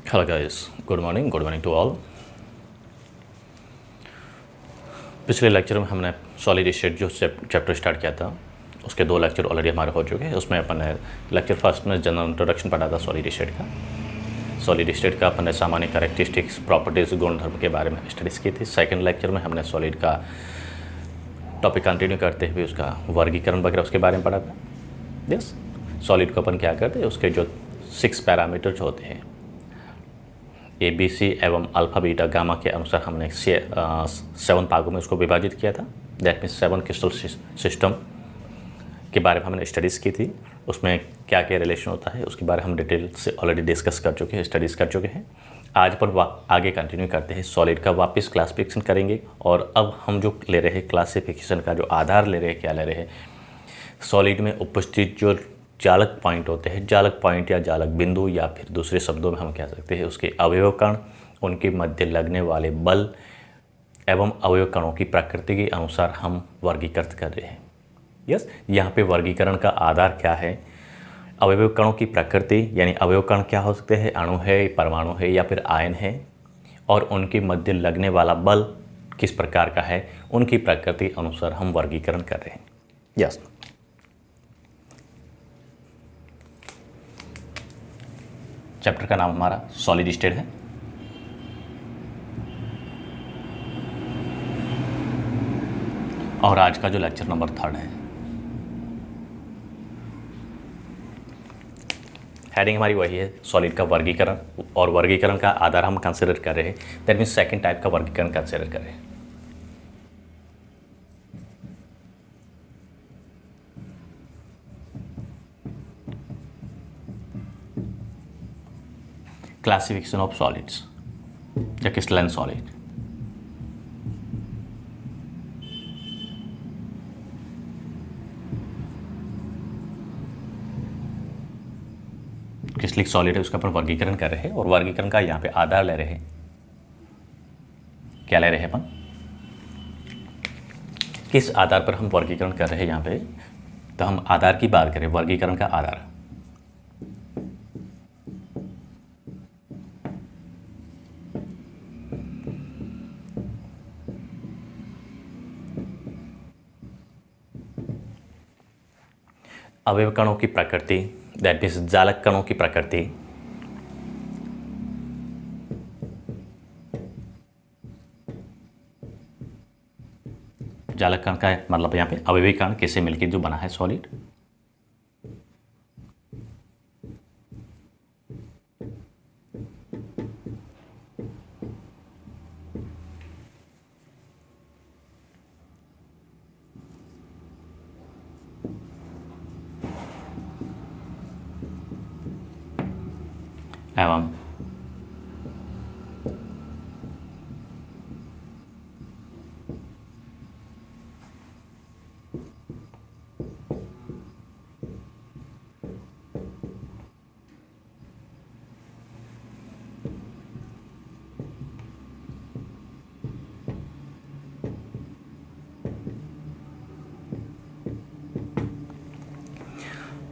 Hello guys, good morning to all. पिछले lecture में हमने सॉलिड स्टेट जो चैप्टर स्टार्ट किया था उसके 2 लेक्चर ऑलरेडी हमारे हो चुके हैं। उसमें अपन ने लेक्चर फर्स्ट में जनरल इंट्रोडक्शन पढ़ा था सॉलिड स्टेट का। सॉलिड स्टेट का अपन ने सामान्य कैरेक्टरिस्टिक्स, प्रॉपर्टीज़, गुणधर्म के बारे में स्टडीज़ की थी। सेकंड लेक्चर में हमने सॉलिड का टॉपिक कंटिन्यू करते हुए उसका वर्गीकरण वगैरह उसके बारे में पढ़ा था। यस, सॉलिड को अपन क्या करते हैं, उसके जो 6 पैरामीटर्स होते हैं ABC एवं अल्फ़ा बीटा गामा के अनुसार हमने 7 भागों में उसको विभाजित किया था। दैट मीन्स 7 क्रिस्टल सिस्टम के बारे में हमने स्टडीज़ की थी। उसमें क्या क्या रिलेशन होता है उसके बारे में हम डिटेल से ऑलरेडी डिस्कस कर चुके हैं, स्टडीज़ कर चुके हैं। आज पर आगे कंटिन्यू करते हैं, सॉलिड का वापस क्लासिफिकेशन करेंगे। और अब हम जो ले रहे हैं क्लासिफिकेशन का जो आधार ले रहे हैं, क्या ले रहे हैं, सॉलिड में उपस्थित जो चालक पॉइंट होते हैं, चालक पॉइंट या चालक बिंदु, या फिर दूसरे शब्दों में हम कह सकते हैं उसके अवयव कण, उनके मध्य लगने वाले बल एवं अवयव कणों की प्रकृति के अनुसार हम वर्गीकृत कर रहे हैं। यस, यहाँ पे वर्गीकरण का आधार क्या है, अवयव कणों की प्रकृति, यानी अवयव कण क्या हो सकते हैं, अणु है, परमाणु है या फिर आयन है, और उनके मध्य लगने वाला बल किस प्रकार का है, उनकी प्रकृति अनुसार हम वर्गीकरण कर रहे हैं। यस, चैप्टर का नाम हमारा सॉलिड स्टेट है। और आज का जो लेक्चर नंबर 3 है, हेडिंग हमारी वही है, सॉलिड का वर्गीकरण। और वर्गीकरण का आधार हम कंसिडर कर रहे हैं, दैट मीन्स सेकंड टाइप का वर्गीकरण कंसिडर कर रहे हैं। क्लासिफिकेशन ऑफ सॉलिड्स या क्रिस्टलाइन सॉलिड। क्रिस्टलिक सॉलिड है, उसका अपन वर्गीकरण कर रहे हैं। और वर्गीकरण का यहाँ पे आधार ले रहे हैं, क्या ले रहे हैं अपन, किस आधार पर हम वर्गीकरण कर रहे हैं यहाँ पे। तो हम आधार की बात करें, वर्गीकरण का आधार, अवयव कणों की प्रकृति, दैट मीन्स जालक कणों की प्रकृति, जालक कण का मतलब यहाँ पे अवयवी कण कैसे मिलकर जो बना है सॉलिड। एवं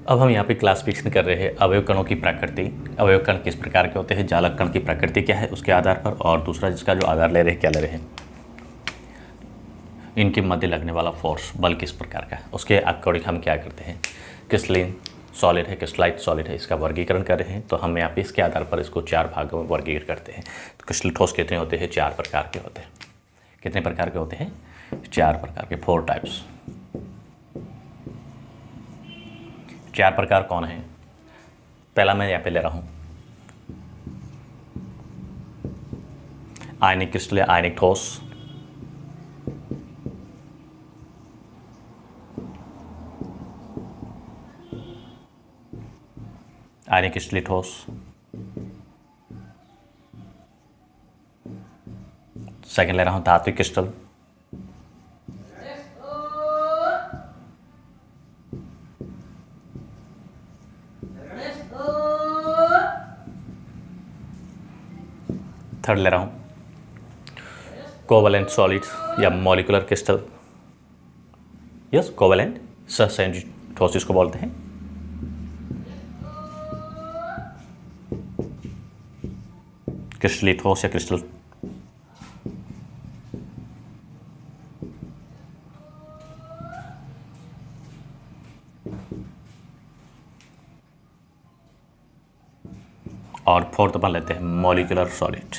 अब हम यहाँ पे क्लासिफिकेशन कर रहे हैं अवयव कणों की प्रकृति, अवयव कण किस प्रकार के होते हैं, जालक कण की प्रकृति क्या है उसके आधार पर, और दूसरा जिसका जो आधार ले रहे हैं, क्या ले रहे हैं, इनके मध्य लगने वाला फोर्स, बल किस प्रकार का है, उसके अकॉर्डिंग हम क्या करते हैं, क्रिस्टलाइन सॉलिड है, क्रिस्टलाइट सॉलिड है, इसका वर्गीकरण कर रहे हैं। तो हम यहाँ पे इसके आधार पर इसको 4 भागों में वर्गीकृत करते हैं। तो क्रिस्टल ठोस कितने होते हैं, 4 प्रकार के होते हैं। कितने प्रकार के होते हैं, 4 प्रकार के, 4 टाइप्स। 4 प्रकार कौन है, पहला मैं यहाँ पे ले रहा हूँ आयनिक क्रिस्टल या आयनिक ठोस, आयनिक क्रिस्टल ठोस। सेकंड ले रहा हूँ धात्विक क्रिस्टल, थर्ड ले रहा हूँ कोवलेंट सॉलिड्स या मॉलिकुलर क्रिस्टल। यस, कोवलेंट सहसंयोजी ठोस इसको बोलते हैं। क्रिस्टली ठोस या क्रिस्टल और फोर्थ अपन लेते हैं मॉलिक्यूलर सॉलिड।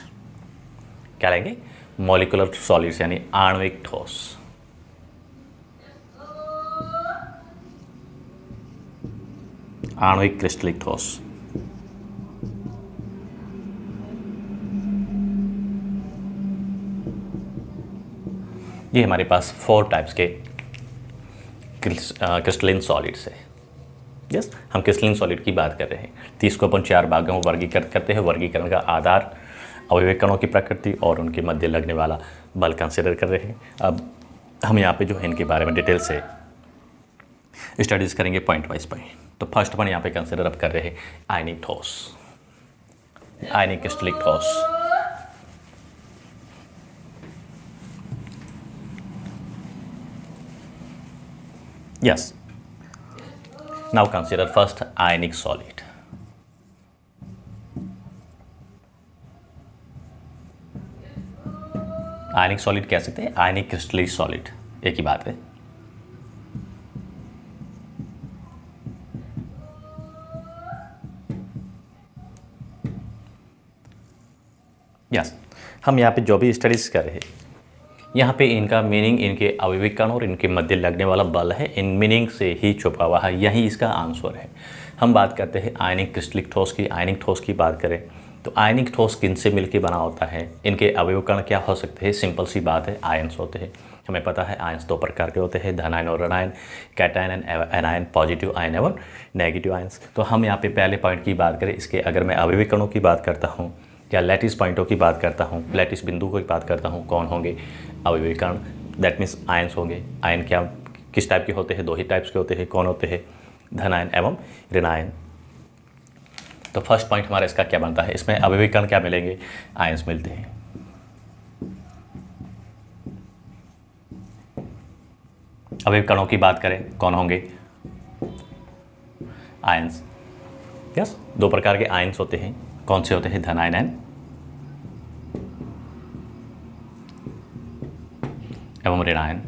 क्या लेंगे? मॉलिक्यूलर सॉलिड्स यानी आणविक ठोस। आणविक क्रिस्टलिक ठोस। ये हमारे पास 4 टाइप्स के क्रिस्टलिन सॉलिड्स है। यस, हम क्रिस्टलिन सॉलिड की बात कर रहे हैं। तो इसको अपन 4 भागों में वर्गीकृत करते हैं। वर्गीकरण का आधार अवयविक कणों की प्रकृति और उनके मध्य लगने वाला बल कंसिडर कर रहे हैं। अब हम यहाँ पे जो है इनके बारे में डिटेल से स्टडीज़ करेंगे पॉइंट वाइज पॉइंट। तो फर्स्ट अपन यहाँ पे कंसिडर अब कर रहे हैं आयनिक ठोस, आयनिक क्रिस्टलिक ठोस। Yes. Now consider first ionic solid. आयनिक सॉलिड कह सकते हैं, आयनिक क्रिस्टलिक सॉलिड एक ही बात है। यस, हम यहाँ पे जो भी स्टडीज कर रहे हैं, यहाँ पे इनका मीनिंग इनके अवयविक कण और इनके मध्य लगने वाला बल है, इन मीनिंग से ही छुपा हुआ है, यही इसका आंसर है। हम बात करते हैं आयनिक क्रिस्टलिक ठोस की। आयनिक ठोस की बात करें तो आयनिक ठोस किन से मिलकर बना होता है, इनके अवयव कण क्या हो सकते हैं? सिंपल सी बात है, आयंस होते हैं। हमें पता है आयंस 2 प्रकार के होते हैं, धन आयन और ऋण ion, cation and anion, positive ion एवं नेगेटिव आयंस। तो हम यहाँ पे पहले पॉइंट की बात करें, इसके अगर मैं अवयविक कणों की बात करता हूँ या लैटिस पॉइंटों की बात करता हूँ, लैटिस बिंदु की बात करता हूँ, कौन होंगे? अवयविक कण, दैट मीन्स आयंस होंगे। आयन क्या किस टाइप के होते हैं? 2 ही टाइप्स के होते हैं। कौन होते हैं? धन आयन एवं ऋण आयन। तो फर्स्ट पॉइंट हमारा इसका क्या बनता है? इसमें अवयविक कण क्या मिलेंगे? आयंस मिलते हैं। अवयविक कणों की बात करें, कौन होंगे? आयंस। यस, 2 प्रकार के आयंस होते हैं। कौन से होते हैं? धन आयन एवं ऋण आयन।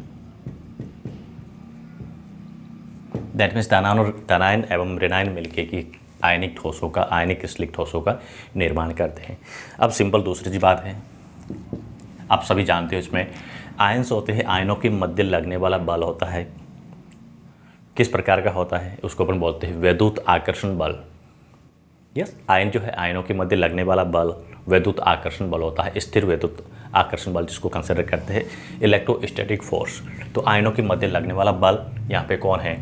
दैट मीन्स धन आयन एवं ऋण आयन मिलके की आयनिक ठोसों का, आयनिक क्रिस्टलिक ठोसों का निर्माण करते हैं। अब सिंपल दूसरी बात है, आप सभी जानते हो इसमें आयंस होते हैं, आयनों के मध्य लगने वाला बल होता है। किस प्रकार का होता है? उसको अपन बोलते हैं वैद्युत आकर्षण बल। यस, आयन जो है, आयनों के मध्य लगने वाला बल वैद्युत आकर्षण बल होता है, स्थिर वैद्युत आकर्षण बल, जिसको कंसिडर करते हैं इलेक्ट्रोस्टैटिक फोर्स। तो आयनों के मध्य लगने वाला बल यहाँ पे कौन है?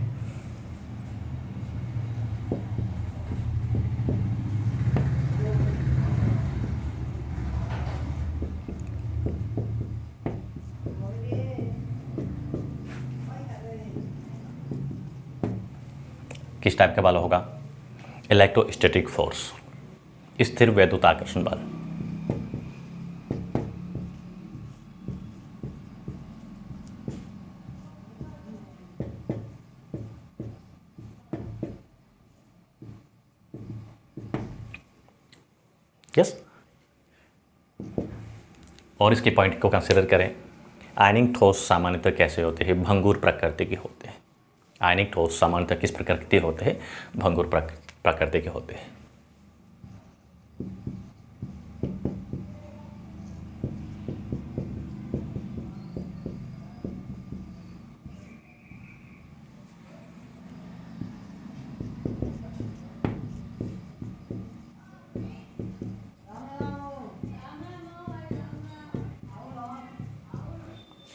किस टाइप का बल होगा? इलेक्ट्रोस्टैटिक फोर्स, स्थिर वैद्युत आकर्षण बल। यस, और इसके पॉइंट को कंसिडर करें। आयनिक ठोस सामान्यतः कैसे होते हैं? भंगुर प्रकृति के होते हैं। आयनिक ठोस सामान्यतः किस प्रकृति के होते हैं? भंगुर प्रकृति के होते हैं।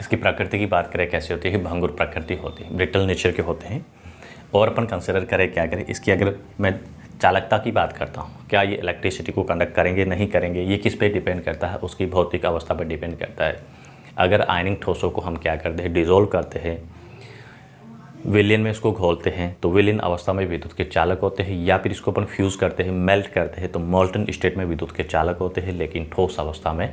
इसकी प्रकृति की बात करें कैसे होती है? भंगुर प्रकृति होती है, ब्रिटल नेचर के होते हैं। और अपन कंसिडर करें क्या करें इसकी, अगर मैं चालकता की बात करता हूँ, क्या ये इलेक्ट्रिसिटी को कंडक्ट करेंगे, नहीं करेंगे, ये किस पे डिपेंड करता है? उसकी भौतिक अवस्था पर डिपेंड करता है। अगर आयनिक ठोसों को हम क्या करते हैं? डिजोल्व करते हैं, विलयन में इसको घोलते हैं, तो विलयन अवस्था में विद्युत के चालक होते हैं, या फिर इसको अपन फ्यूज़ करते हैं, मेल्ट करते हैं, तो मोल्टन स्टेट में विद्युत के चालक होते हैं, लेकिन ठोस अवस्था में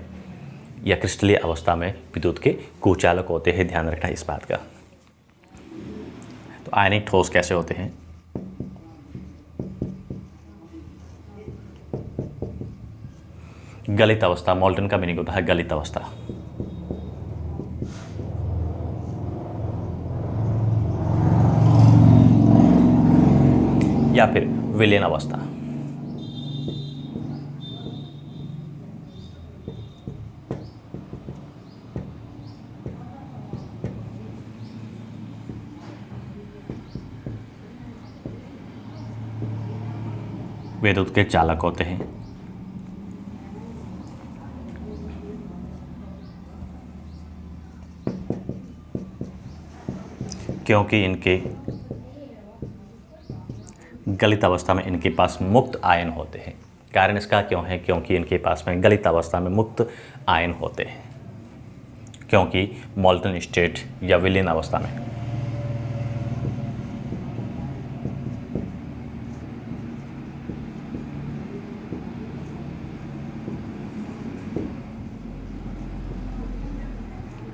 या क्रिस्टलीय अवस्था में विद्युत के कुचालक होते हैं। ध्यान रखना इस बात का। तो आयनिक ठोस कैसे होते हैं? गलित अवस्था, मॉल्टन का मीनिंग होता है गलित अवस्था। या फिर विलीन अवस्था। विद्युत के चालक होते हैं। क्योंकि इनके गलित अवस्था में इनके पास मुक्त आयन होते हैं। कारण इसका क्यों है? क्योंकि इनके पास में गलित अवस्था में मुक्त आयन होते हैं, क्योंकि मॉल्टन स्टेट या विलीन अवस्था में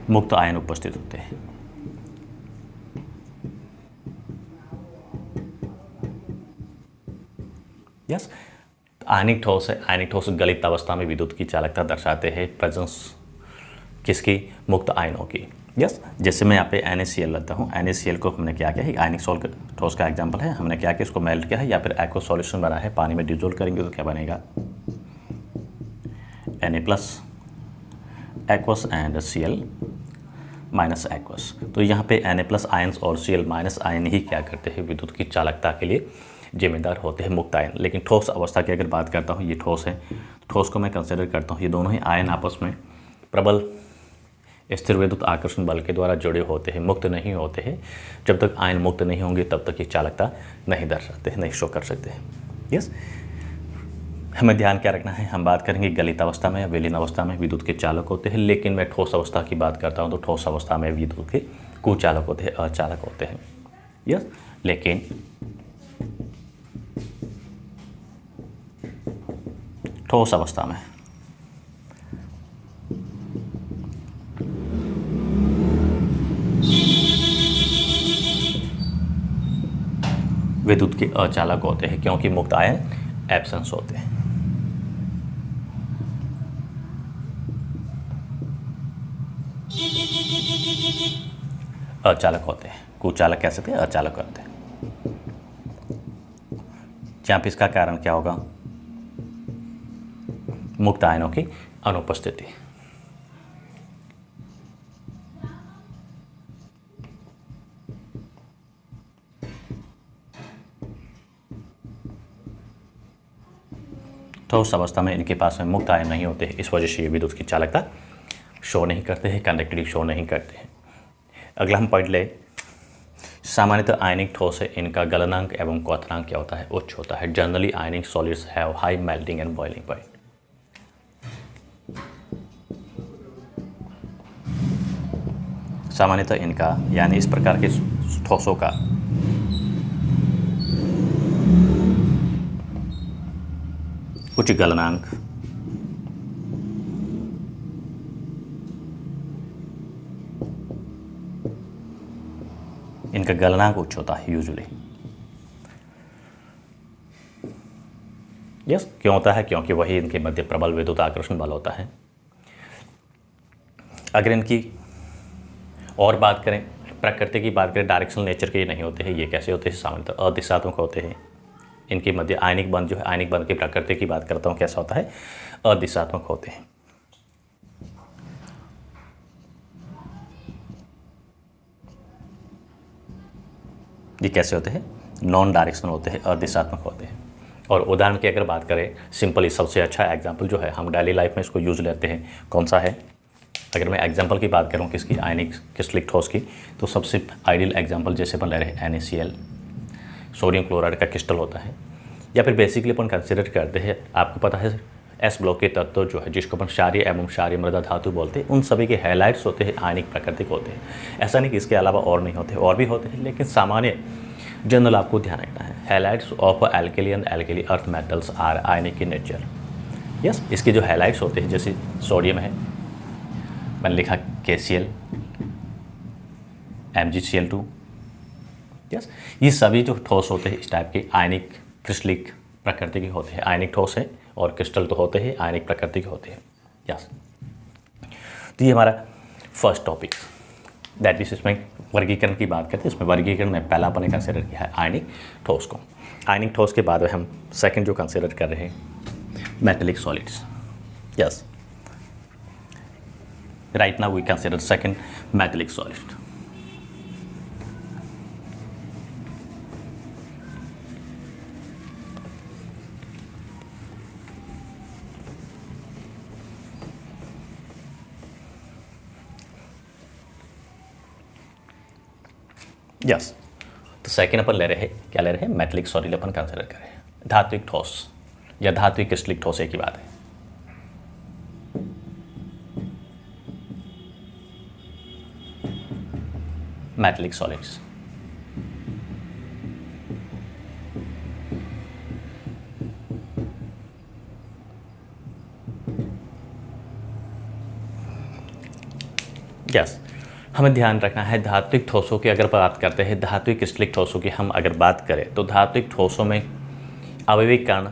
मुक्त आयन उपस्थित होते हैं। यस, आयनिक ठोस है। आयनिक ठोस गलित अवस्था में विद्युत की चालकता दर्शाते हैं प्रेजेंस किसकी? मुक्त आयनों की। यस, जैसे मैं यहाँ पे NaCl लेता हूँ। NaCl को हमने क्या किया है? आयनिक सॉल्ट ठोस का एग्जांपल है। हमने क्या किया? इसको मेल्ट किया है या फिर एक्वा सॉल्यूशन बना है, पानी में डिजोल्व करेंगे तो क्या बनेगा? Na plus aqueous and Cl minus aqueous. तो यहाँ पे Na प्लस आयन्स और Cl माइनस आयन ही क्या करते हैं? विद्युत की चालकता के लिए जिम्मेदार होते हैं, मुक्त आयन। लेकिन ठोस अवस्था की अगर बात करता हूँ, ये ठोस है, ठोस को मैं कंसिडर करता हूँ, ये दोनों ही आयन आपस में प्रबल स्थिर विद्युत आकर्षण बल के द्वारा जुड़े होते हैं, मुक्त नहीं होते हैं। जब तक आयन मुक्त नहीं होंगे तब तक ये चालकता नहीं दर्शाते हैं, नहीं शो कर सकते हैं। यस, हमें ध्यान क्या रखना है? हम बात करेंगे गलित अवस्था में या विलीन अवस्था में विद्युत के चालक होते हैं, लेकिन मैं ठोस अवस्था की बात करता हूँ तो ठोस अवस्था में विद्युत के कुचालक होते हैं, अचालक होते हैं। यस, लेकिन ठोस अवस्था में विद्युत के अचालक होते हैं, क्योंकि मुक्त आयन एब्सेंस होते हैं। अचालक होते हैं, कुचालक कह सकते हैं, अचालक होते हैं। जहाँ पे इसका कारण क्या होगा? मुक्त आयनों की अनुपस्थिति। ठोस अवस्था में इनके पास में मुक्त आयन नहीं होते हैं, इस वजह से ये विद्युत की चालकता शो नहीं करते हैं, कंडक्टिविटी शो नहीं करते हैं। अगला हम पॉइंट ले, सामान्यतः आयनिक ठोस है, इनका गलनांक एवं क्वथनांक क्या होता है? उच्च होता है। Generally ionic solids have high melting and boiling point. सामान्यतः इनका यानी इस प्रकार के ठोसों का उच्च गलनांक इनका गलनांक उच्च होता है यूजुअली। यस, क्यों होता है? क्योंकि वही इनके मध्य प्रबल विद्युत आकर्षण बल होता है। अगर इनकी और बात करें, प्रकृति की बात करें, डायरेक्शनल नेचर के नहीं होते हैं। ये कैसे होते हैं? सामान्यतः अदिशात्मक होते हैं। इनके मध्य आयनिक बंध जो है, आयनिक बंध की प्रकृति की बात करता हूँ, कैसा होता है? अदिशात्मक होते हैं। ये कैसे होते हैं? नॉन डायरेक्शनल होते हैं, अदिशात्मक होते हैं। और उदाहरण की अगर बात करें, सिंपली सबसे अच्छा एग्जाम्पल जो है, हम डेली लाइफ में इसको यूज लेते हैं, कौन सा है? अगर मैं एग्जाम्पल की बात करूँ किसकी? आयनिक क्रिस्टलिक ठोस की, तो सबसे आइडियल एग्जाम्पल जैसे अपन ले रहे हैं NaCl, सोडियम क्लोराइड का क्रिस्टल होता है। या फिर बेसिकली अपन कंसिडर करते हैं, आपको पता है S ब्लॉक के तत्व जो है, जिसको अपन क्षारीय एवं क्षारीय मृदा धातु बोलते हैं, उन सभी के हैलाइड्स होते हैं आयनिक प्रकृति के होते हैं। ऐसा नहीं कि इसके अलावा और नहीं होते, और भी होते हैं, लेकिन सामान्य जनरल आपको ध्यान रखना है, halides of alkali and alkali earth metals are ionic in nature. Yes, इसके जो हैलाइड्स होते हैं, जैसे सोडियम है, मैंने लिखा KCl, MgCl2। यस, ये सभी जो ठोस होते हैं इस टाइप के आयनिक क्रिस्टलिक प्रकृति के होते हैं, आयनिक ठोस है, और क्रिस्टल तो होते ही आयनिक प्रकृति के होते हैं। यस, तो ये हमारा फर्स्ट टॉपिक, दैट इज इसमें वर्गीकरण की बात करते हैं। इसमें वर्गीकरण में पहला अपन ने कंसिडर किया है आयनिक ठोस को। आयनिक ठोस के बाद हम सेकंड जो कंसिडर कर रहे हैं metallic solids. Yes, right now we consider second metallic solid. Yes, तो सेकेंड अपन ले रहे हैं, क्या ले रहे हैं, मेटेलिक सॉलिड अपन कंसिडर कर रहे हैं। धात्विक ठोस या धात्विक क्रिस्टलिक ठोस एक ही बात है। मेटेलिक सॉलिड्स, यस, हमें ध्यान रखना है धात्विक ठोसों की अगर बात करते हैं, धात्विक क्रिस्टलिक ठोसों की हम अगर बात करें तो धात्विक ठोसों में आवयविक कण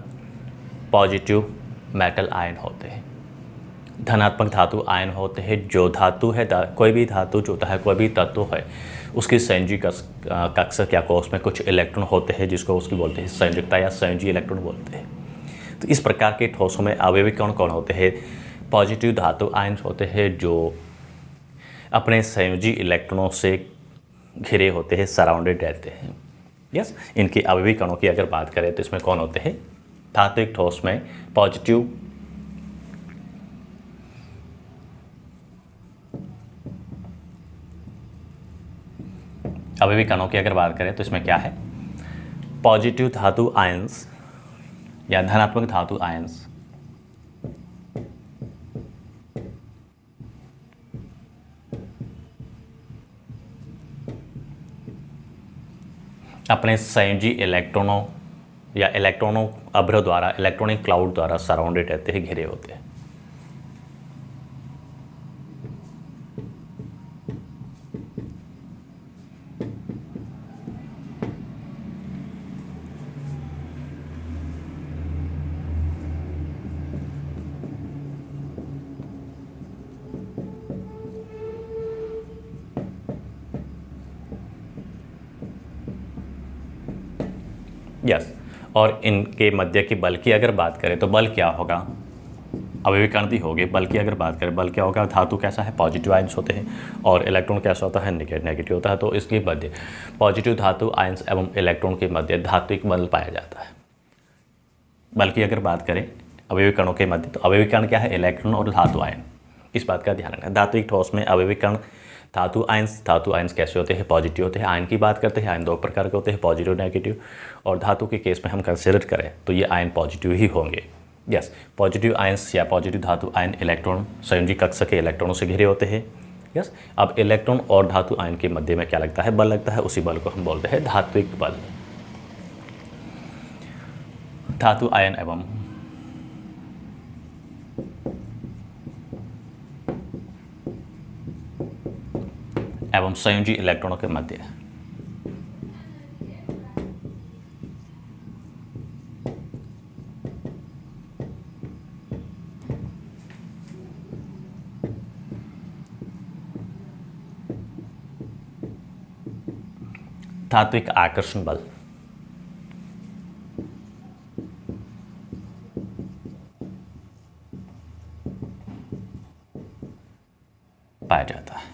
पॉजिटिव मेटल आयन होते हैं, धनात्मक धातु आयन होते हैं। जो धातु है, कोई भी धातु जो होता है, कोई भी तत्व है, उसकी संयोजी कक्षक या कोष में कुछ इलेक्ट्रॉन होते हैं जिसको उसकी बोलते हैं संयोजकता या संयोजी इलेक्ट्रॉन बोलते हैं। तो इस प्रकार के ठोसों में आवयविक कण कौन होते हैं, पॉजिटिव धातु आयन होते हैं जो अपने संयोजी इलेक्ट्रॉनों से घिरे होते हैं, सराउंडेड रहते हैं। यस, इनके आवयविक कणों की अगर बात करें तो इसमें कौन होते हैं, धात्विक ठोस में पॉजिटिव आवयविक कणों की अगर बात करें तो इसमें क्या है, पॉजिटिव धातु आयंस या धनात्मक धातु आयंस अपने संयोजी इलेक्ट्रॉनों या इलेक्ट्रॉनों अभ्र द्वारा, इलेक्ट्रॉनिक क्लाउड द्वारा सराउंडेड रहते हैं, घिरे होते हैं। यस, और इनके मध्य की बल की अगर बात करें तो बल क्या होगा, आवयविक कण भी होंगे। बल की अगर बात करें, बल क्या होगा, धातु कैसा है, पॉजिटिव आयंस होते हैं और इलेक्ट्रॉन कैसा होता है, नेगेटिव होता है। तो इसके मध्य पॉजिटिव धातु आयंस एवं इलेक्ट्रॉन के मध्य धात्विक बल पाया जाता है। बल की अगर बात करें आवयविक कणों के मध्य, तो आवयविक कण क्या है, इलेक्ट्रॉन और धातु आयन, इस बात का ध्यान रखना। धात्विक ठोस में आवयविक कण धातु आयंस कैसे होते हैं, पॉजिटिव होते हैं। आयन की बात करते हैं, आयन दो प्रकार के होते हैं, पॉजिटिव नेगेटिव। और धातु के केस में हम कंसिडर करें तो ये आयन पॉजिटिव ही होंगे। यस, पॉजिटिव आयंस या पॉजिटिव धातु आयन इलेक्ट्रॉन संयोजी कक्षक के इलेक्ट्रॉनों से घिरे होते हैं। यस, अब इलेक्ट्रॉन और धातु आयन के मध्य में क्या लगता है, बल लगता है। उसी बल को हम बोलते हैं धात्विक बल। धातु आयन एवं संयोजी इलेक्ट्रॉनों के मध्य धात्विक आकर्षण बल पाया जाता है।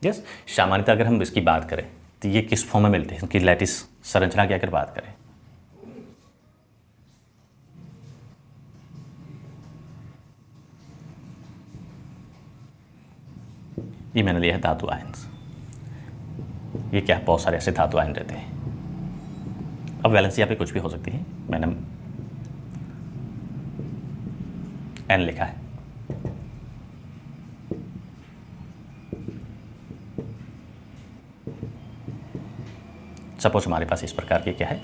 यस, सामान्यतः अगर हम इसकी बात करें तो ये किस फॉर्म में मिलते हैं, इनकी लैटिस संरचना की अगर बात करें, ये मैंने लिया है धातु आयंस। ये क्या है, बहुत सारे ऐसे धातु आयन रहते हैं। अब वैलेंसी यहाँ पे कुछ भी हो सकती है, मैंने एन लिखा है। सपोज हमारे पास इस प्रकार के क्या है,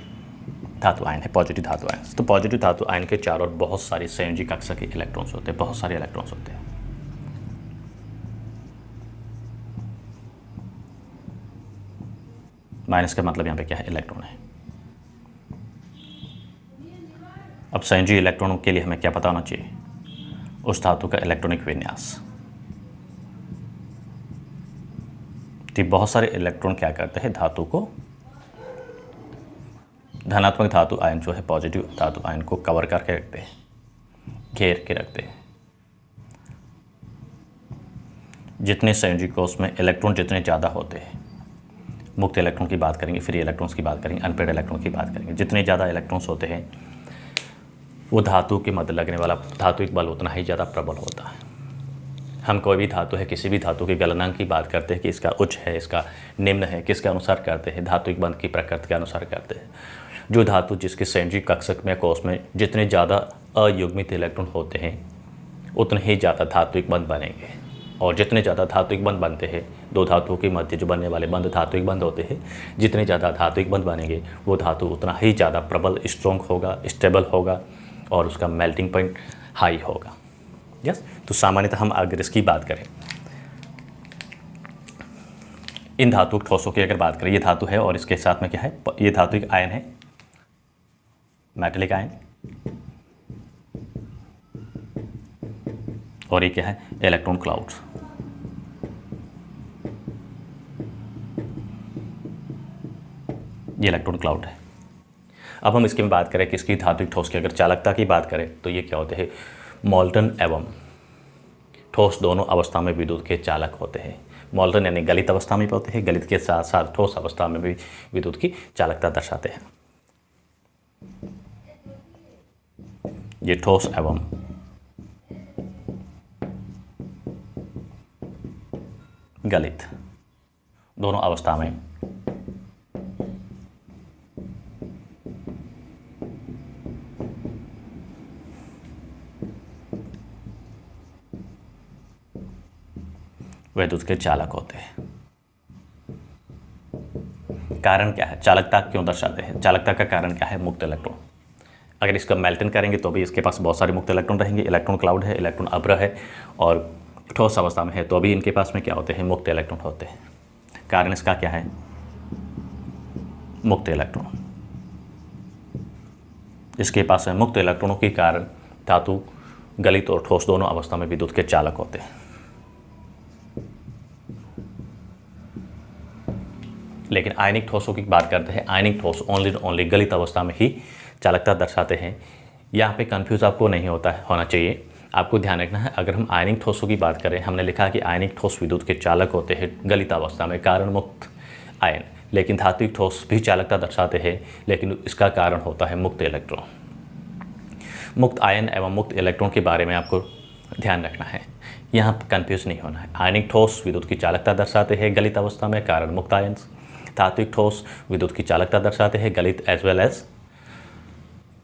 धातु आयन है, पॉजिटिव धातु आयन। तो पॉजिटिव धातु आयन के चारों ओर बहुत सारे संयोजी कक्षक के इलेक्ट्रॉन्स होते हैं, बहुत सारे इलेक्ट्रॉन्स होते हैं। माइनस का मतलब यहाँ पे क्या है, इलेक्ट्रॉन है। अब संयोजी इलेक्ट्रॉनों के लिए हमें क्या पता होना चाहिए? उस धातु का इलेक्ट्रॉनिक विन्यास। तो बहुत सारे इलेक्ट्रॉन क्या करते हैं, धातु को, धनात्मक धातु आयन जो है, पॉजिटिव धातु आयन को कवर करके रखते हैं, घेर के रखते हैं। जितने संयोजी कोष में इलेक्ट्रॉन जितने ज़्यादा होते हैं, मुक्त इलेक्ट्रॉन की बात करेंगे, फ्री इलेक्ट्रॉन्स की बात करेंगे, अनपेड इलेक्ट्रॉन की बात करेंगे, जितने ज़्यादा इलेक्ट्रॉन्स होते हैं वो धातु के मध्य लगने वाला धात्विक बल उतना ही ज़्यादा प्रबल होता है। हम कोई भी धातु है, किसी भी धातु के गलनांक की बात करते हैं कि इसका उच्च है, इसका निम्न है, किसके अनुसार करते हैं? धात्विक बंध की प्रकृति के अनुसार करते हैं। जो धातु जिसके संयोजी कक्षक में, कोष में जितने ज़्यादा अयुग्मित इलेक्ट्रॉन होते हैं उतने ही ज़्यादा धात्विक बंध बनेंगे, और जितने ज़्यादा धात्विक बंध बनते हैं, दो धातुओं के मध्य जो बनने वाले बंध धात्विक बंध होते हैं, जितने ज़्यादा धात्विक बंध बनेंगे वो धातु उतना ही ज़्यादा प्रबल, स्ट्रॉन्ग होगा, स्टेबल होगा, और उसका मेल्टिंग पॉइंट हाई होगा। यस, तो सामान्यतः हम अगर इसकी बात करें, इन धातुक ठोसों की अगर बात करें, ये धातु है और इसके साथ में क्या है, ये धातुक आयन है, मेटेलिक आयन, और ये क्या है, इलेक्ट्रॉन क्लाउड्स। ये इलेक्ट्रॉन क्लाउड है। अब हम इसकी बात करें कि इसकी धात्विक ठोस की अगर चालकता की बात करें तो ये क्या होते हैं, मॉल्टन एवं ठोस दोनों अवस्था में विद्युत के चालक होते हैं। मॉल्टन यानी गलित अवस्था में होते हैं, गलित के साथ साथ ठोस अवस्था में भी विद्युत की चालकता दर्शाते हैं। ये ठोस एवं गलित दोनों अवस्था में विद्युत के चालक होते हैं। कारण क्या है, चालकता क्यों दर्शाते हैं? चालकता का कारण क्या है, मुक्त इलेक्ट्रॉन। अगर इसका मेल्टन करेंगे तो भी इसके पास बहुत सारे मुक्त इलेक्ट्रॉन रहेंगे, इलेक्ट्रॉन क्लाउड है, इलेक्ट्रॉन अभ्र है, और ठोस अवस्था में है तो अभी इनके पास में क्या होते हैं, मुक्त इलेक्ट्रॉन होते हैं। कारण इसका क्या है, मुक्त इलेक्ट्रॉन। इसके पास है मुक्त इलेक्ट्रॉनों के कारण धातु गलित और ठोस दोनों अवस्था में विद्युत के चालक होते हैं। लेकिन आयनिक ठोसों की बात करते हैं, आयनिक ठोस ओनली गलित अवस्था में ही चालकता दर्शाते हैं। यहाँ पे कंफ्यूज आपको नहीं होना चाहिए। आपको ध्यान रखना है, अगर हम आयनिक ठोसों की बात करें, हमने लिखा कि आयनिक ठोस विद्युत के चालक होते हैं गलित अवस्था में, कारण मुक्त आयन। लेकिन धात्विक ठोस भी चालकता दर्शाते हैं, लेकिन इसका कारण होता है मुक्त इलेक्ट्रॉन। मुक्त आयन एवं मुक्त इलेक्ट्रॉन के बारे में आपको ध्यान रखना है, यहाँ कंफ्यूज नहीं होना है। आयनिक ठोस विद्युत की चालकता दर्शाते हैं गलित अवस्था में, कारण मुक्त आयन। धात्विक ठोस विद्युत की चालकता दर्शाते हैं गलित as well as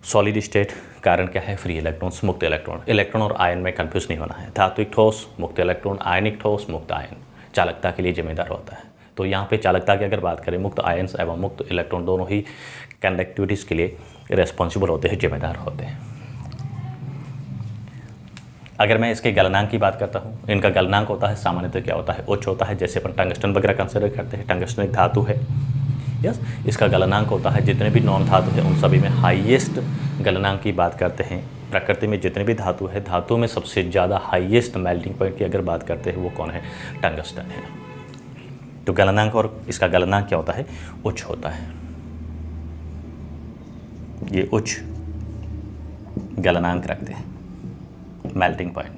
solid state, कारण क्या है, फ्री इलेक्ट्रॉन्स, मुक्त इलेक्ट्रॉन। इलेक्ट्रॉन और आयन में कंफ्यूज नहीं होना है। धात्विक ठोस मुक्त इलेक्ट्रॉन, आयनिक ठोस मुक्त आयन चालकता के लिए जिम्मेदार होता है। तो यहाँ पे चालकता की अगर बात करें, मुक्त आयन्स एवं मुक्त इलेक्ट्रॉन दोनों ही कंडक्टिविटीज़ के लिए रेस्पॉन्सिबल होते हैं, जिम्मेदार होते हैं। अगर मैं इसके गलनांक की बात करता हूँ, इनका गलनांक होता है सामान्यतः क्या होता है, उच्च होता है। जैसे अपन टंगस्टन वगैरह कंसिडर करते हैं, टंगस्टन एक धातु है, यस, इसका गलनांक होता है, जितने भी नॉन धातु है उन सभी में हाईएस्ट गलनांक की बात करते हैं। प्रकृति में जितने भी धातु है, धातु में सबसे ज़्यादा हाईएस्ट मेल्टिंग पॉइंट की अगर बात करते हैं वो कौन है, टंगस्टन है। तो गलनांक, और इसका गलनांक क्या होता है, उच्च होता है। ये उच्च गलनांक रखते हैं, मेल्टिंग पॉइंट।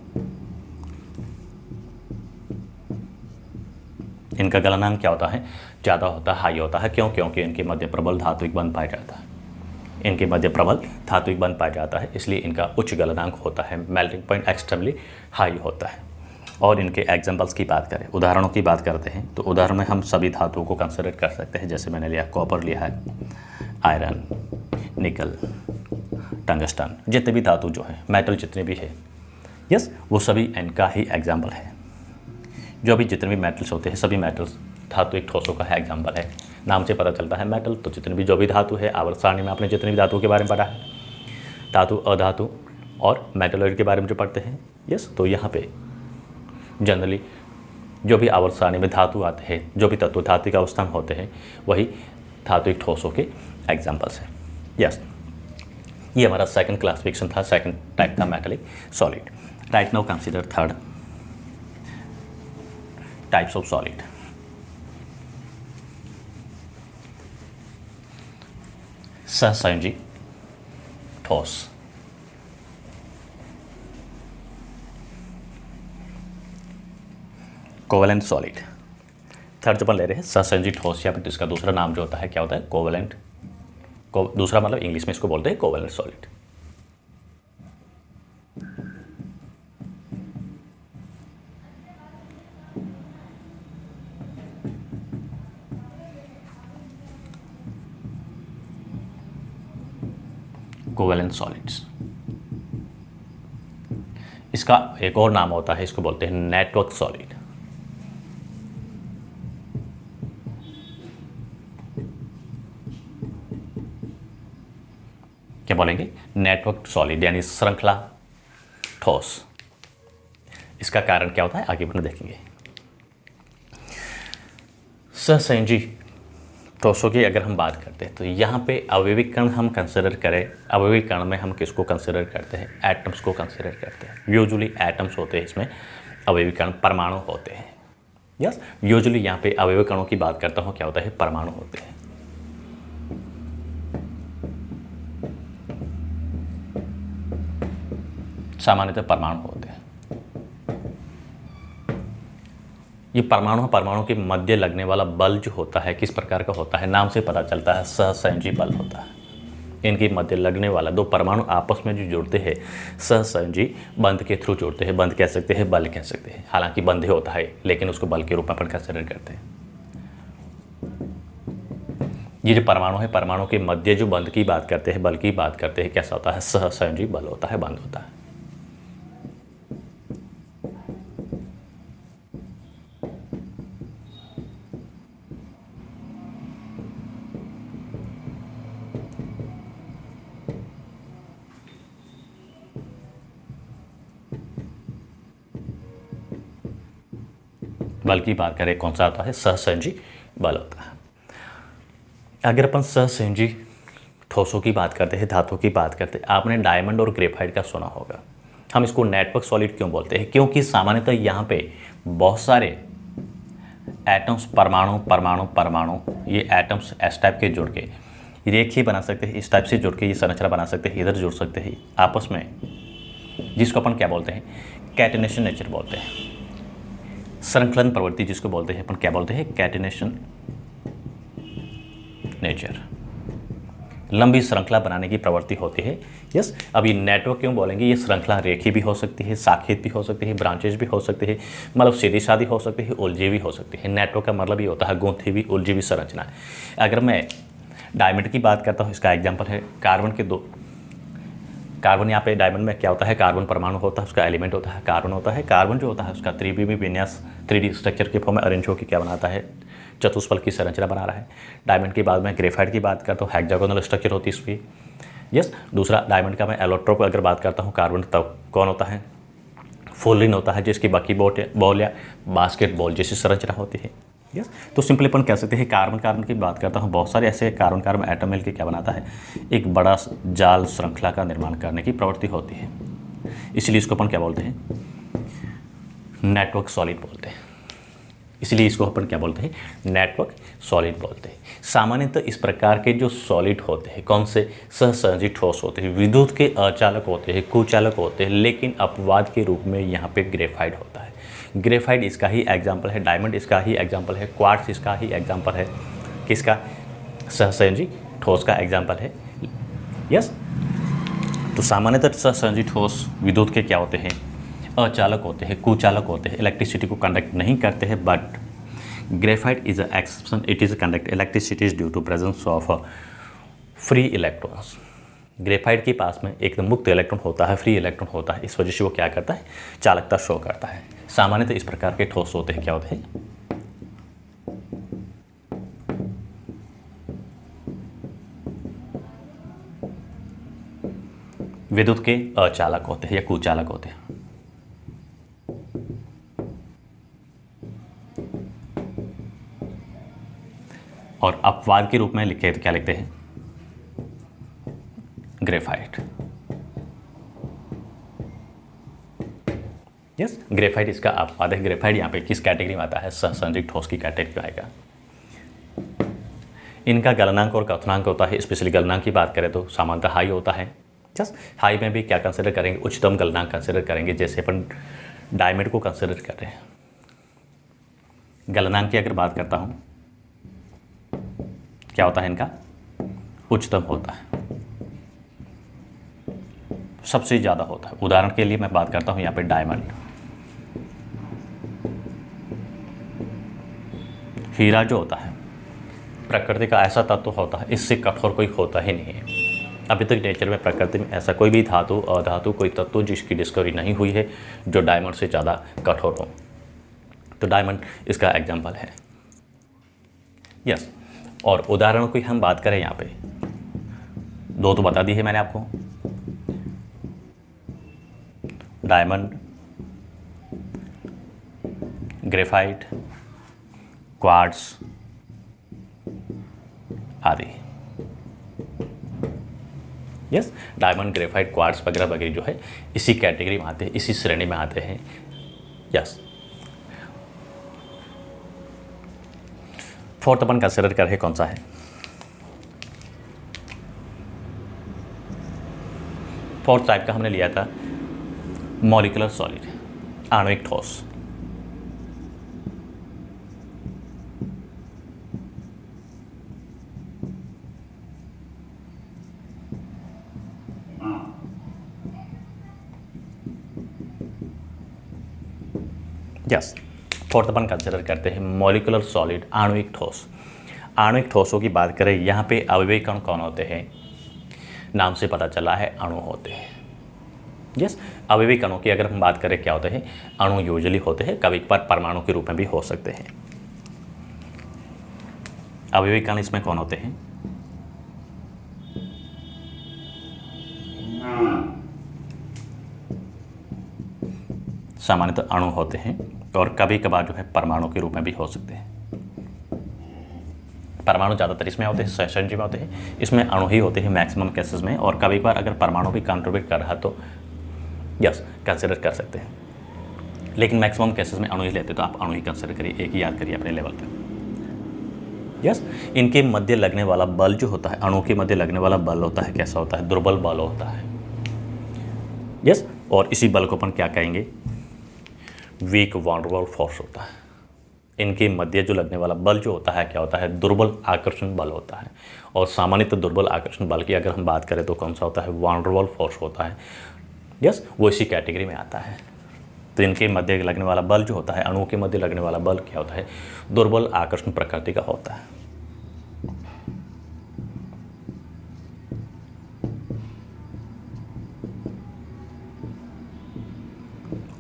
इनका गलनांक क्या होता है, ज़्यादा होता है, हाई होता है। क्यों? क्योंकि इनके मध्य प्रबल धात्विक बंध पाया जाता है, इनके मध्य प्रबल धात्विक बंध पाया जाता है, इसलिए इनका उच्च गलनांक होता है, मेल्टिंग पॉइंट एक्सट्रीमली हाई होता है। और इनके एग्जाम्पल्स की बात करें, उदाहरणों की बात करते हैं, तो उदाहरण में हम सभी धातुओं को कंसिडर कर सकते हैं। जैसे मैंने लिया कॉपर, लिया है आयरन, निकल, टंगस्टन, जितने भी धातु जो है, मेटल जितने भी है, यस, वो सभी इनका ही एग्जाम्पल है। जो भी जितने भी मेटल्स होते हैं, सभी मेटल्स धातु एक ठोसों का है एग्जाम्पल है। नाम से पता चलता है मेटल, तो जितने भी जो भी धातु है, आवर्त सारणी में आपने जितने भी धातुओं के बारे में पढ़ा है, धातु, अधातु और मेटलॉइड के बारे में जो पढ़ते हैं, यस, तो यहाँ पे जनरली जो भी आवर्त सारणी में धातु आते हैं, जो भी तत्व धात्विक अवस्था में होते हैं, वही धातु एक ठोसों के एग्जाम्पल्स हैं। यस, ये हमारा सेकंड क्लासिफिकेशन था, सेकंड टाइप था metallic solid. Right now consider third types of solid. सहसंयोजी ठोस। Covalent solid. थर्ड जो अपन ले रहे हैं सहसंयोजी ठोस, या फिर इसका दूसरा नाम जो होता है क्या होता है, कोवेलेंट। दूसरा मतलब इंग्लिश में इसको बोलते हैं कोवेलेंट सॉलिड। Covalent solids. इसका एक और नाम होता है, इसको बोलते हैं नेटवर्क सॉलिड। क्या बोलेंगे, नेटवर्क सॉलिड यानी श्रृंखला ठोस। इसका कारण क्या होता है आगे अपन देखेंगे। सहसंयोजी ठोसों की अगर हम बात करते हैं तो यहाँ पे अवयविक कण हम कंसिडर करें, अवयविक कण में हम किसको कंसिडर करते हैं, एटम्स को कंसिडर करते हैं। यूजुअली एटम्स होते हैं इसमें, अवयविक कण परमाणु होते हैं। यस, यूजुअली यहाँ पे अवयविक कणों की बात करता हूँ, क्या होता है, परमाणु होते हैं। सामान्यतः परमाणु होते हैं। ये परमाणु के मध्य लगने वाला बल जो होता है किस प्रकार का होता है, नाम से पता चलता है, सहसंयोजी बल होता है। इनके मध्य लगने वाला दो परमाणु आपस में जो जुड़ते हैं सहसंयोजी बंध के थ्रू जुड़ते हैं। बंध कह सकते हैं, बल कह सकते हैं, हालांकि बंध ही होता है लेकिन उसको बल के रूप में अपन कंसिडर करते हैं। ये जो परमाणु है, परमाणु के मध्य जो बंध की बात करते हैं, बल की बात करते हैं, कैसा होता है, सहसंयोजी बल होता है, बंध होता है। बल की बात करें कौन सा होता है, सहसंयोजी बल होता है। अगर अपन सहसंयोजी ठोसों की बात करते हैं, धातु की बात करते हैं, आपने डायमंड और ग्रेफाइट का सुना होगा। हम इसको नेटवर्क सॉलिड क्यों बोलते हैं, क्योंकि सामान्यतः यहाँ पे बहुत सारे एटम्स, परमाणु परमाणु परमाणु, ये एटम्स एस टाइप के जुड़ के रेखीय बना सकते हैं, इस टाइप से जुड़ के ये संरचना बना सकते हैं, इधर जुड़ सकते हैं आपस में, जिसको अपन क्या बोलते हैं, कैटेनेशन नेचर बोलते हैं। श्रृंखलन प्रवृत्ति जिसको बोलते हैं अपन क्या बोलते हैं, कैटेनेशन नेचर। लंबी श्रृंखला बनाने की प्रवृत्ति होती है। यस, अब ये नेटवर्क क्यों बोलेंगे, ये श्रृंखला रेखी भी हो सकती है, शाखित भी हो सकती है, ब्रांचेज भी हो सकती है, मतलब सीधी सादी हो सकती है, उलझी भी हो सकती है। नेटवर्क का मतलब ये होता है गूंथी हुई, उलझी हुई संरचना। अगर मैं डायमंड की बात करता हूँ, इसका एग्जाम्पल है कार्बन के दो कार्बन। यहाँ पे डायमंड में क्या होता है, कार्बन परमाणु होता है, उसका एलिमेंट होता है कार्बन होता है। कार्बन जो होता है उसका त्रिविमी विन्यास, 3D स्ट्रक्चर के फॉर्म में अरेंज होकर क्या बनाता है, चतुष्फल की संरचना बना रहा है। डायमंड की बाद में ग्रेफाइट की बात करता हूँ, हेक्सागोनल स्ट्रक्चर होती है इसकी। यस, दूसरा डायमंड का मैं एलोट्रोप अगर बात करता हूँ, कार्बन तब कौन होता है, फुलिन होता है, जिसकी बाकी बॉल या बास्केट बॉल जैसी संरचना होती है। यस, तो सिंपली अपन कह सकते हैं कार्बन की बात करता हूँ, बहुत सारे ऐसे कार्बन एटम मिल के क्या बनाता है, एक बड़ा जाल श्रृंखला का निर्माण करने की प्रवृत्ति होती है। इसलिए इसको अपन क्या बोलते हैं, नेटवर्क सॉलिड बोलते हैं। इसलिए इसको अपन क्या बोलते हैं, नेटवर्क सॉलिड बोलते हैं। सामान्यतः इस प्रकार के जो सॉलिड होते हैं, कौन से, सहसंयोजी ठोस होते हैं, विद्युत के अचालक होते हैं, कुचालक होते हैं, लेकिन अपवाद के रूप में यहाँ पे ग्रेफाइट होता है। ग्रेफाइट इसका ही एग्जाम्पल है, डायमंड इसका ही एग्जाम्पल है, क्वार्ट्ज इसका ही एग्जाम्पल है, किसका, सहसंयोजी ठोस का एग्जाम्पल है। यस, तो सामान्यतः सहसंयोजी ठोस विद्युत के क्या होते हैं, अचालक होते हैं, कुचालक होते हैं, इलेक्ट्रिसिटी को कंडक्ट नहीं करते हैं। But graphite is a exception, it is conduct electricity due to presence of free electrons. Graphite के पास में एक मुक्त इलेक्ट्रॉन होता है, फ्री इलेक्ट्रॉन होता है, इस वजह से वो क्या करता है, चालकता शो करता है। सामान्यतः इस प्रकार के ठोस होते हैं, क्या होते हैं, विद्युत के अचालक होते हैं या कुचालक होते हैं। और अपवाद के रूप में लिखे तो क्या लिखते हैं, ग्रेफाइट। यस, ग्रेफाइट इसका अपवाद है। ग्रेफाइट यहाँ पे किस कैटेगरी में आता है? सहसंयोजित ठोस की कैटेगरी में आएगा। इनका गलनांक और क्वथनांक होता है। स्पेशली गलनांक की बात करें तो सामान्यतः हाई होता है। जस्ट हाई में भी क्या कंसिडर करेंगे? उच्चतम गलनांक कंसिडर करेंगे, जैसे अपन डायमंड को कंसिडर कर रहे हैं। गलनांक की अगर बात करता हूँ, क्या होता है इनका? उच्चतम होता है, सबसे ज़्यादा होता है। उदाहरण के लिए मैं बात करता हूँ यहाँ पे डायमंड। हीरा जो होता है प्रकृति का ऐसा तत्व होता है, इससे कठोर कोई होता ही नहीं है। अभी तक नेचर में, प्रकृति में ऐसा कोई भी धातु, अधातु, कोई तत्व जिसकी डिस्कवरी नहीं हुई है जो डायमंड से ज़्यादा कठोर हो। तो डायमंड इसका एग्जाम्पल है। यस, और उदाहरणों की हम बात करें यहाँ पे, दो तो बता दी है मैंने आपको, डायमंड, ग्रेफाइट, क्वार्ट्ज आदि। यस, डायमंड, ग्रेफाइट, क्वार्ट्ज वगैरह वगैरह जो है इसी कैटेगरी में आते हैं, इसी श्रेणी में आते हैं। यस, फोर्थ अपन कंसिडर कर रहे कौन सा है? फोर्थ टाइप का हमने लिया था मॉलिक्यूलर सॉलिड, आणविक ठोस। यस, फोर्थ अपन कंसिडर करते हैं मॉलिक्यूलर सॉलिड, आणविक ठोस। आणविक ठोसों की बात करें, यहाँ पे अवयवी कण कौन होते हैं? नाम से पता चला है, अणु होते हैं। यस, अवयवी कणों की अगर हम बात करें क्या होते हैं? अणु यूजुअली होते हैं, कभी कभार परमाणु के रूप में भी हो सकते हैं। अवयवी कण इसमें कौन होते हैं? सामान्यतः अणु होते हैं और कभी कभार जो है परमाणु के रूप में भी हो सकते हैं। परमाणु ज़्यादातर इसमें होते हैं, सहसंयोजी में होते हैं, इसमें अणु ही होते हैं मैक्सिमम केसेस में। और कभी कभार अगर परमाणु भी कंट्रीब्यूट कर रहा है तो यस कंसिडर कर सकते हैं, लेकिन मैक्सिमम केसेस में अणु ही लेते, तो आप अणु ही कंसिडर करिए, एक ही याद करिए अपने लेवल पर। यस, इनके मध्य लगने वाला बल जो होता है, अणु के मध्य लगने वाला बल होता है, कैसा होता है? दुर्बल बल होता है। यस, और इसी बल को अपन क्या कहेंगे? Weak van der Waals force होता है। इनके मध्य जो लगने वाला बल जो होता है क्या होता है? दुर्बल आकर्षण बल होता है। और सामान्यतः दुर्बल आकर्षण बल की अगर हम बात करें तो कौन सा होता है? वॉन डेर वाल्स फोर्स होता है। यस, वो इसी कैटेगरी में आता है। तो इनके मध्य लगने वाला बल जो होता है, अणुओं के मध्य लगने वाला बल क्या होता है? दुर्बल आकर्षण प्रकृति का होता है।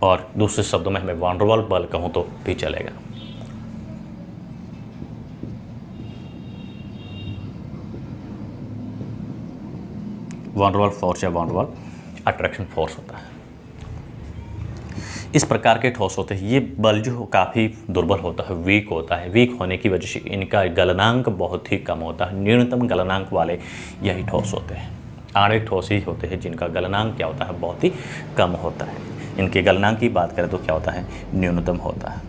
और दूसरे शब्दों में हमें वॉन डेर वाल्स बल कहूँ तो भी चलेगा। वॉन डेर वाल्स फोर्स या van der Waals attraction force होता है। इस प्रकार के ठोस होते हैं। ये बल जो काफ़ी दुर्बल होता है, वीक होता है। वीक होने की वजह से इनका गलनांक बहुत ही कम होता है। न्यूनतम गलनांक वाले यही ठोस होते हैं। आणविक ठोस ही होते हैं जिनका गलनांक क्या होता है? बहुत ही कम होता है। इनके गलनांक की बात करें तो क्या होता है? न्यूनतम होता है।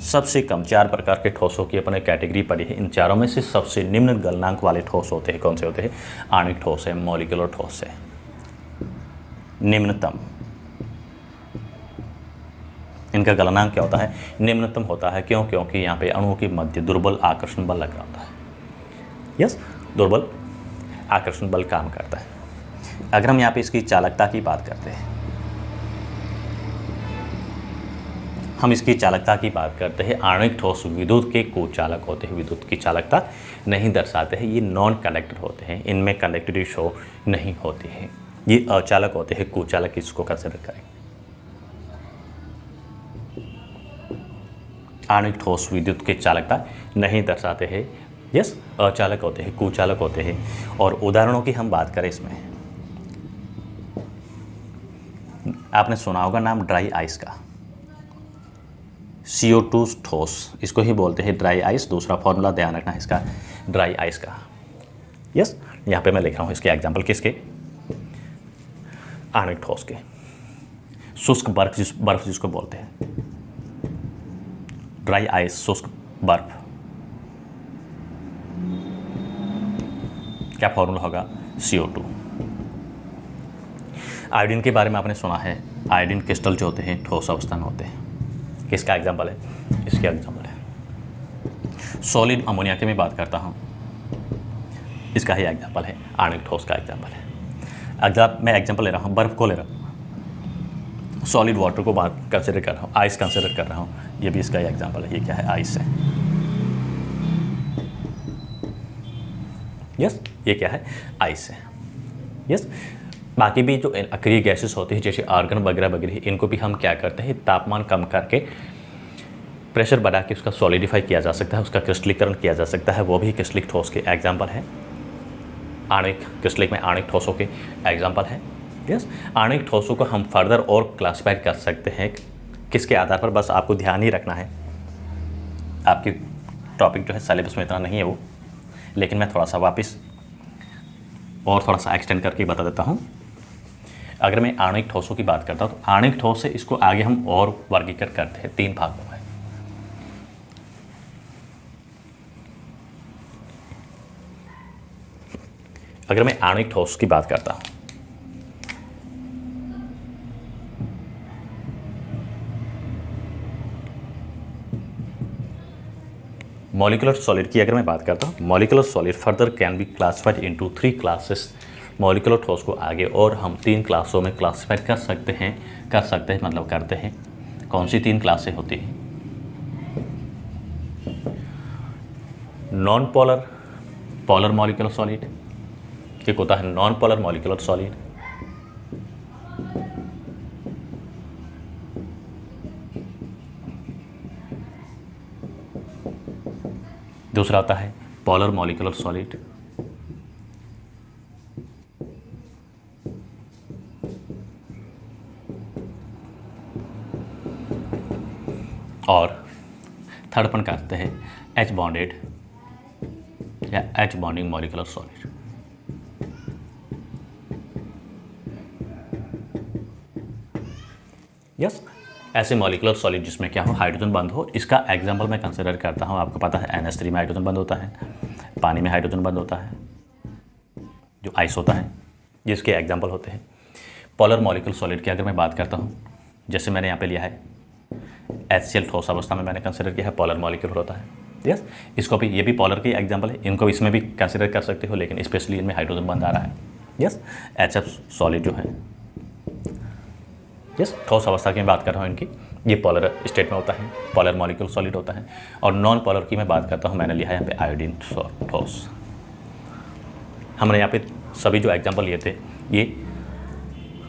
सबसे कम 4 प्रकार के ठोसों की अपने कैटेगरी पड़ी है। इन चारों में से सबसे निम्न गलनांक वाले ठोस होते हैं। कौन से होते हैं? आणविक ठोस है, मॉलिक्यूलर ठोस है। निम्नतम, इनका गलनांक क्या होता है? निम्नतम होता है। क्यों? क्योंकि यहाँ पे अणुओं के मध्य दुर्बल आकर्षण बल लगा होता है। यस, दुर्बल आकर्षण बल काम करता है। अगर हम यहाँ पे इसकी चालकता की बात करते हैं, हम इसकी चालकता की बात करते हैं, आणविक ठोस विद्युत के कुचालक होते हैं। विद्युत की चालकता नहीं दर्शाते हैं, ये नॉन कंडक्टर होते हैं, इनमें कंडक्टिविटी शो नहीं होती है। ये अचालक होते हैं, कुचालक इसको कंसिडर करें। आणविक ठोस विद्युत की चालकता नहीं दर्शाते हैं। यस, अचालक होते हैं, कुचालक होते हैं। और उदाहरणों की हम बात करें, इसमें आपने सुना होगा नाम ड्राई आइस का। CO2 ठोस, इसको ही बोलते हैं ड्राई आइस। दूसरा फॉर्मूला ध्यान रखना है इसका, ड्राई आइस का। यस, यहाँ पे मैं लिख रहा हूँ इसके एग्जाम्पल किसके, आणविक ठोस के। शुष्क बर्फ जिसको बोलते हैं, ड्राई आइस, शुष्क बर्फ, क्या फॉर्मूला होगा, CO2। आयोडीन के बारे में आपने सुना है, आयोडीन क्रिस्टल जो होते हैं ठोस अवस्था में होते हैं। किसका एग्जाम्पल है, इसके एग्जाम्पल है। सॉलिड अमोनिया की मैं बात करता हूँ, इसका ही एग्जाम्पल है, आणविक ठोस का एग्जाम्पल है। अगर मैं एग्जाम्पल ले रहा हूँ, बर्फ को ले रहा हूँ, सॉलिड वाटर को बात कंसिडर कर रहा हूँ, आइस कंसिडर कर रहा हूँ, ये भी इसका ही एग्जाम्पल है। ये क्या है, आइस है। यस, ये क्या है, आइस है। यस, बाकी भी जो अक्रिय गैसेस होती है जैसे आर्गन वगैरह वगैरह, इनको भी हम क्या करते हैं, तापमान कम करके प्रेशर बढ़ा के उसका सॉलिडिफाई किया जा सकता है, उसका क्रिस्टलीकरण किया जा सकता है। वो भी क्रिस्टलिक ठोस के एग्जाम्पल है। आणविक क्रिस्टलिक में आणविक ठोसों के एग्जाम्पल है। यस, आणविक ठोसों को हम फर्दर और क्लासीफाई कर सकते हैं। किसके आधार पर, बस आपको ध्यान ही रखना है। आपकी टॉपिक जो है सिलेबस में इतना नहीं है वो, लेकिन मैं थोड़ा सा वापस और थोड़ा सा एक्सटेंड करके बता देता हूँ। अगर मैं आणविक ठोसों की बात करता हूँ तो आणविक ठोस से इसको आगे हम और वर्गीकृत करते हैं 3 भागों में। अगर मैं आणविक ठोस की बात करता हूँ, मॉलिक्यूलर सॉलिड की अगर मैं बात करता हूँ, molecular solid further can be classified into 3 classes. Molecular ठोस को आगे और हम 3 क्लासों में क्लासिफाइड कर सकते हैं मतलब करते हैं। कौन सी 3 क्लासें होती हैं, non polar, polar molecular solid, एक होता है नॉन पोलर मॉलिक्यूलर सॉलिड, दूसरा होता है पोलर मॉलिक्यूलर सॉलिड, और थर्ड अपन कहते हैं H बॉन्डेड या H bonding molecular solid. Yes, ऐसे मॉलिक्यूलर सॉलिड जिसमें क्या हो, हाइड्रोजन बंद हो। इसका एग्जांपल मैं कंसिडर करता हूँ, आपको पता है NH3 में हाइड्रोजन बंद होता है, पानी में हाइड्रोजन बंद होता है, जो आइस होता है, जिसके एग्जांपल होते हैं। पोलर मॉलिक्यूलर सॉलिड की अगर मैं बात करता हूँ, जैसे मैंने यहाँ पे लिया है HCl ठोस अवस्था में मैंने कंसिडर किया है, पोलर मॉलिक्यूल होता है। यस, इसको भी, ये भी पोलर की एग्जांपल है, इनको इसमें भी कंसिडर कर सकते हो, लेकिन स्पेशली इनमें हाइड्रोजन बंद आ रहा है। यस, HF सॉलिड जो है, यस, ठोस अवस्था की मैं बात कर रहा हूँ इनकी, ये पोलर स्टेट में होता है, पोलर मॉलिक्यूल सॉलिड होता है। और नॉन पोलर की मैं बात करता हूँ, मैंने लिया है यहाँ पे आयोडीन ठोस। हमने यहाँ पे सभी जो एग्जांपल लिए थे, ये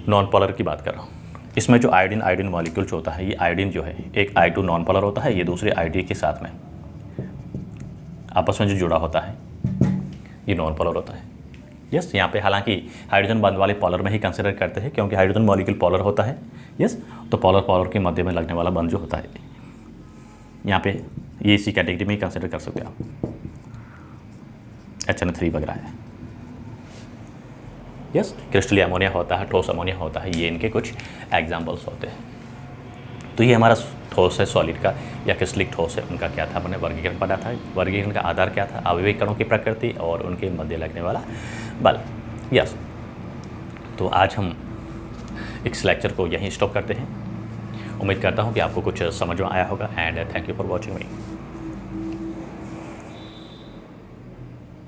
नॉन पोलर की बात कर रहा हूँ। इसमें जो आयोडीन मॉलिक्यूल जो होता है, ये आयोडीन जो है एक I2 नॉन पोलर होता है, ये दूसरे ID के साथ में आपस में जो जुड़ा होता है ये नॉन पोलर होता है। यस, यहाँ पे हालांकि हाइड्रोजन बंद वाले पोलर में ही कंसिडर करते हैं, क्योंकि हाइड्रोजन मॉलिक्यूल पोलर होता है। यस, तो पोलर के मध्य में लगने वाला बंद जो होता है, यहाँ पे ये इसी कैटेगरी में ही कंसिडर कर सकते हो आप, HN3 वगैरह है। यस, क्रिस्टलीय अमोनिया होता है, ठोस अमोनिया होता है, ये इनके कुछ एग्जाम्पल्स होते हैं। तो ये हमारा ठोस है सॉलिड का या क्रिस्टलिक ठोस है, उनका क्या था, हमने वर्गीकरण पढ़ा था। वर्गीकरण का आधार क्या था, आवयविक कणों की प्रकृति और उनके मध्य लगने वाला बल। यस, तो आज हम इस लेक्चर को यहीं स्टॉप करते हैं। उम्मीद करता हूँ कि आपको कुछ समझ में आया होगा, and thank you for watching me.